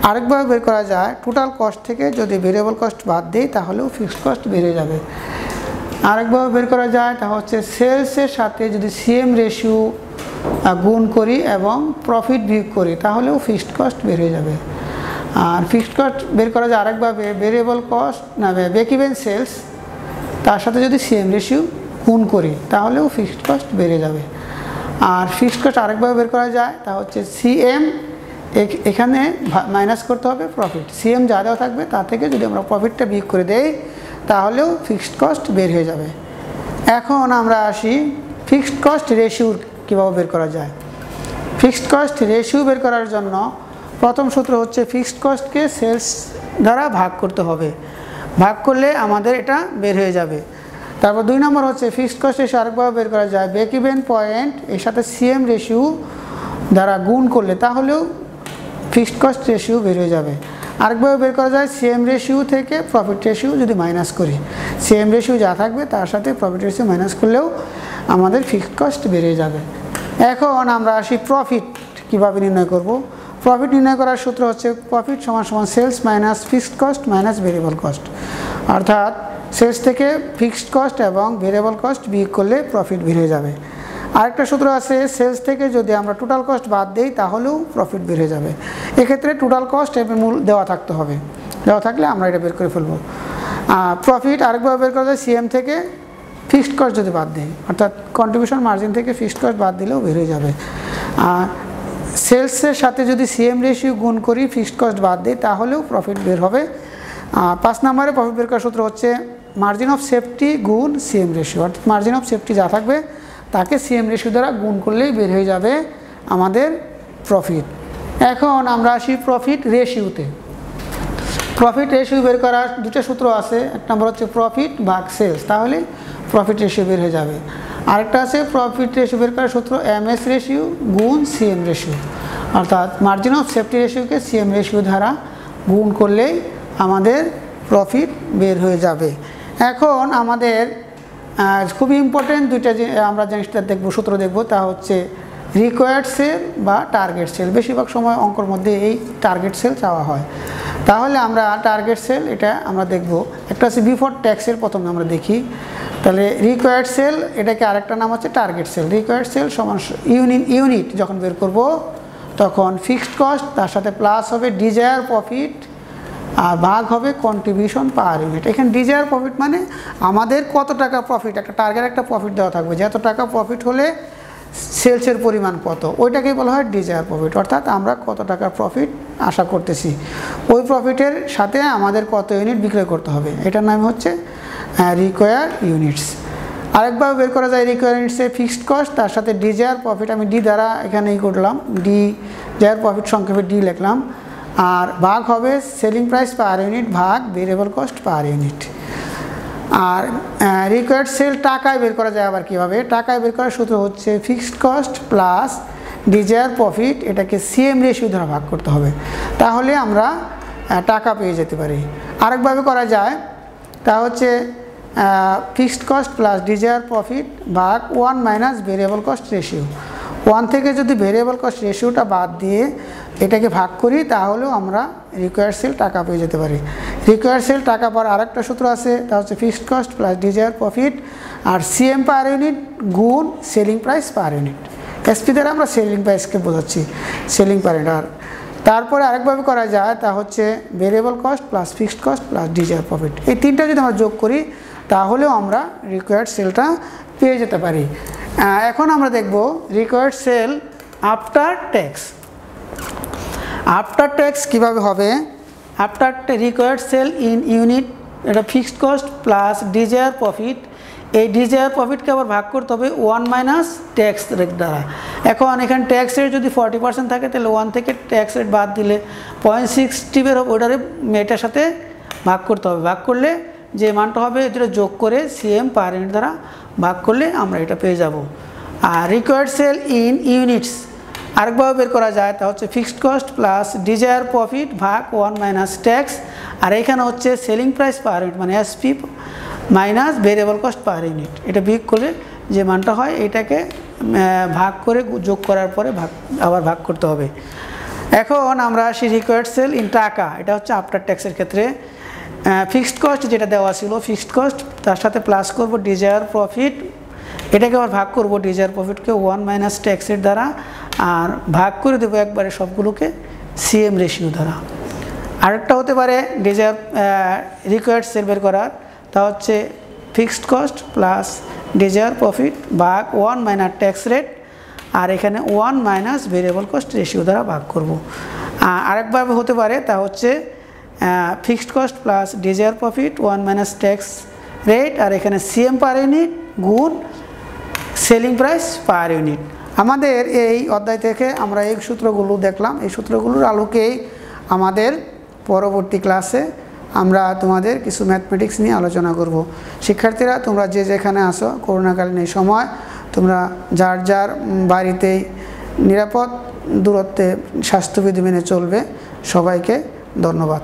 আরেকভাবে বের করা যায় টোটাল কস্ট থেকে যদি ভেরিয়েবল কস্ট বাদ দিই তাহলেও ফিক্সড কস্ট বের হয়ে যাবে। আরেকভাবে বের করা যায় তা হচ্ছে সেলসের সাথে যদি সিএম রেশিও গুণ করি এবং প্রফিট বিয়োগ করি তাহলেও ফিক্সড কস্ট বের হয়ে যাবে। আর ফিক্সড কস্ট বের করা যায় আরেকভাবে variable cost break even sales তার সাথে যদি সিএম রেশিও গুণ করি তাহলেও ফিক্সড কস্ট বেড়ে যাবে। আর ফিক্সড কস্ট আরেকভাবে বের করা যায় তা হচ্ছে সিএম এখানে মাইনাস করতে হবে প্রফিট, সিএম যা দেওয়া থাকবে তা থেকে যদি আমরা প্রফিটটা বিয়োগ করে দেই তাহলেও ফিক্সড কস্ট বের হয়ে যাবে। এখন আমরা আসি ফিক্সড কস্ট রেশিও কীভাবে বের করা যায়। ফিক্সড কস্ট রেশিও বের করার জন্য প্রথম সূত্র হচ্ছে ফিক্সড কস্টকে সেলস দ্বারা ভাগ করতে হবে, ভাগ করলে আমাদের এটা বের হয়ে যাবে। তারপর 2 নম্বর হচ্ছে ফিক্সড কস্ট রেশিও আরেকভাবে বের করা যায় ব্রেক ইভেন পয়েন্ট এর সাথে সিএম রেশিও দ্বারা গুণ করলে তাহলেও ফিক্সড কস্ট রেশিও বের হয়ে যাবে। আরেকভাবে বের করা যায় সিএম রেশিও থেকে প্রফিট রেশিও যদি মাইনাস করি, সিএম রেশিও যা থাকবে তার সাথে প্রফিট রেশিও মাইনাস করলেও আমাদের ফিক্সড কস্ট বেড়ে যাবে। এখন আমরা আসি প্রফিট কীভাবে নির্ণয় করব। প্রফিট নির্ণয় করার সূত্র হচ্ছে প্রফিট সমান সমান sales minus fixed cost minus variable cost, অর্থাৎ সেলস থেকে ফিক্সড কস্ট এবং ভেরিয়েবল কস্ট বিয়োগ করলে প্রফিট বের হয়ে যাবে। আরেকটা সূত্র আছে সেলস থেকে যদি আমরা টোটাল কস্ট বাদ দিই তাহলেও প্রফিট বের হয়ে যাবে। এক্ষেত্রে টোটাল কস্ট এবং মূল দেওয়া থাকতে হবে, দেওয়া থাকলে আমরা এটা বের করে ফেলবো। প্রফিট আরেকভাবে বের করা যায় সিএম থেকে ফিক্সড কস্ট যদি বাদ দিই, অর্থাৎ কন্ট্রিবিউশন মার্জিন থেকে ফিক্সড কস্ট বাদ দিলেও বের হয়ে যাবে। আর সেলসের সাথে যদি সিএম রেশিও গুণ করি ফিক্সড কস্ট বাদ দিই তাহলেও প্রফিট বের হবে। 5 নম্বরে প্রফিট বের করার সূত্র হচ্ছে মার্জিন অফ সেফটি গুণ সিএম রেশিও, অর্থাৎ মার্জিন অফ সেফটি যা থাকবে তাকে সিএম রেশিও দ্বারা গুণ করলেই বের হয়ে যাবে আমাদের প্রফিট। এখন আমরা আসি প্রফিট রেশিওতে। প্রফিট রেশিও বের করার 2টা সূত্র আছে, এক নম্বর হচ্ছে প্রফিট ভাগ সেলস, তাহলে প্রফিট রেশিও বের হয়ে যাবে। আরেকটা আছে প্রফিট রেশিও বের করার সূত্র এমএস রেশিও গুণ সিএম রেশিও, অর্থাৎ মার্জিন অফ সেফটি রেশিওকে সিএম রেশিও দ্বারা গুণ করলেই আমাদের প্রফিট বের হয়ে যাবে। এখন আমাদের খুবই ইম্পর্টেন্ট দুইটা আমরা জিনিসটা দেখবো, সূত্র দেখবো, তা হচ্ছে রিকোয়ার্ড সেল বা টার্গেট সেল। বেশিরভাগ সময় অঙ্কর মধ্যে এই টার্গেট সেল চাওয়া হয়। তাহলে আমরা টার্গেট সেল এটা আমরা দেখব। একটা আছে বিফোর ট্যাক্সের, প্রথমে আমরা দেখি। তাহলে রিকোয়ার্ড সেল এটাকে আরেকটা নাম হচ্ছে টার্গেট সেল। রিকোয়ার্ড সেল সমান ইউনিট যখন বের করব তখন ফিক্সড কস্ট তার সাথে প্লাস হবে ডিজায়ার প্রফিট আর ভাগ হবে কন্ট্রিবিউশন পার ইউনিট। এখানে ডিজায়ার প্রফিট মানে আমাদের কত টাকা প্রফিট, একটা টার্গেট একটা প্রফিট দেওয়া থাকবে যে এত টাকা প্রফিট হলে সেলসের পরিমাণ কত, ওইটাকেই বলা হয় ডিজায়ার প্রফিট। অর্থাৎ আমরা কত টাকা প্রফিট আশা করতেছি, ওই প্রফিটের সাথে আমাদের কত ইউনিট বিক্রয় করতে হবে, এটার নাম হচ্ছে রিকোয়ার ইউনিটস। আরেকভাবে বের করা যায় রিকোয়ার ইউনিটসের ফিক্সড কস্ট তার সাথে ডিজায়ার প্রফিট, আমি ডি দ্বারা এখানে করলাম, ডিজায়ার প্রফিট সংক্ষেপে ডি লিখলাম, আর ভাগ হবে সেলিং প্রাইস পার ইউনিট ভাগ ভেরিয়েবল কস্ট পার ইউনিট। আর রিকোয়ার্ড সেল টাকায় বের করা যায় আবার কীভাবে, টাকায় বের করার সূত্র হচ্ছে fixed cost plus desire profit, এটাকে সিএম রেশিও দ্বারা ভাগ করতে হবে, তাহলে আমরা টাকা পেয়ে যেতে পারি। আরেকভাবে করা যায় তা হচ্ছে fixed cost plus desire profit ভাগ 1 মাইনাস ভেরিয়েবল কস্ট রেশিও। 1 থেকে যদি ভেরিয়েবল কস্ট রেশিওটা বাদ দিয়ে এটাকে ভাগ করি তাহলেও আমরা রিকোয়ার্ড সেল টাকা পেয়ে যেতে পারি। রিকোয়ার্ড সেল টাকা পাওয়ার আরেকটা সূত্র আছে, তা হচ্ছে fixed cost plus desire profit আর সিএম পার ইউনিট গুণ selling price per unit. SP দ্বারা আমরা সেলিং প্রাইসকে বোঝাচ্ছি, সেলিং পার ইউনিট। আর তারপরে আরেকভাবে করা যায় তা হচ্ছে variable cost plus fixed cost plus desire profit. এই তিনটা যদি আমরা যোগ করি তাহলেও আমরা রিকোয়ার্ড সেলটা পেয়ে যেতে পারি। এখন আমরা দেখব required sale after tax. After tax কীভাবে হবে, after required sale in unit, এটা fixed cost plus desire profit এই ডিজায়ার প্রফিটকে আবার ভাগ করতে হবে 1 মাইনাস ট্যাক্স রেট দ্বারা। এখন এখানে ট্যাক্স রেট যদি 40% থাকে তাহলে 1 থেকে ট্যাক্স রেট বাদ দিলে 0.60 বের হবে, ওটারে এটার সাথে ভাগ করতে হবে। ভাগ করলে যে মানটা হবে এটা যোগ করে সিএম পার ইউনিট দ্বারা ভাগ করলে আমরা এটা পেয়ে যাব। আর রিকোয়ার্ড সেল ইন ইউনিটস আরেকভাবে বের করা যায়, তা হচ্ছে fixed cost plus desire profit ভাগ 1 মাইনাস ট্যাক্স, আর এখানে হচ্ছে সেলিং প্রাইস পার ইউনিট মানে SP minus variable cost per unit. এটা বিয়োগ করলে যে মানটা হয় এটাকে ভাগ করে যোগ করার পরে আবার ভাগ করতে হবে। এখন আমরা আসি রিকোয়ার্ড সেল ইন টাকা, এটা হচ্ছে আফটার ট্যাক্সের ক্ষেত্রে ফিক্সড কস্ট যেটা দেওয়া ছিল ফিক্সড কস্ট, তার সাথে প্লাস করব ডিজায়ার প্রফিট, এটাকে আবার ভাগ করব ডিজায়ার প্রফিটকে 1 মাইনাস ট্যাক্সের দ্বারা, আর ভাগ করে দেবো একবারে সবগুলোকে সিএম রেশিও দ্বারা। আরেকটা হতে পারে ডিজায়ার রিকোয়ার্ড সেল বের করার, তা হচ্ছে fixed cost plus desire profit ভাগ 1 মাইনাস ট্যাক্স রেট, আর এখানে 1 মাইনাস ভেরিয়েবল কস্ট রেশিও দ্বারা ভাগ করব। আরেকভাবে হতে পারে, তা হচ্ছে fixed cost plus desire profit 1 minus tax rate, আর এখানে সিএম পার ইউনিট গুণ সেলিং প্রাইস পার ইউনিট। আমাদের এই অধ্যায় থেকে আমরা এই সূত্রগুলো দেখলাম, এই সূত্রগুলোর আলোকেই আমাদের পরবর্তী ক্লাসে আমরা তোমাদের কিছু ম্যাথমেটিক্স নিয়ে আলোচনা করব। শিক্ষার্থীরা তোমরা যে যেখানে আসো করোনাকালীন এই সময় তোমরা যার যার বাড়িতেই নিরাপদ দূরত্বে স্বাস্থ্যবিধি মেনে চলবে। সবাইকে ধন্যবাদ।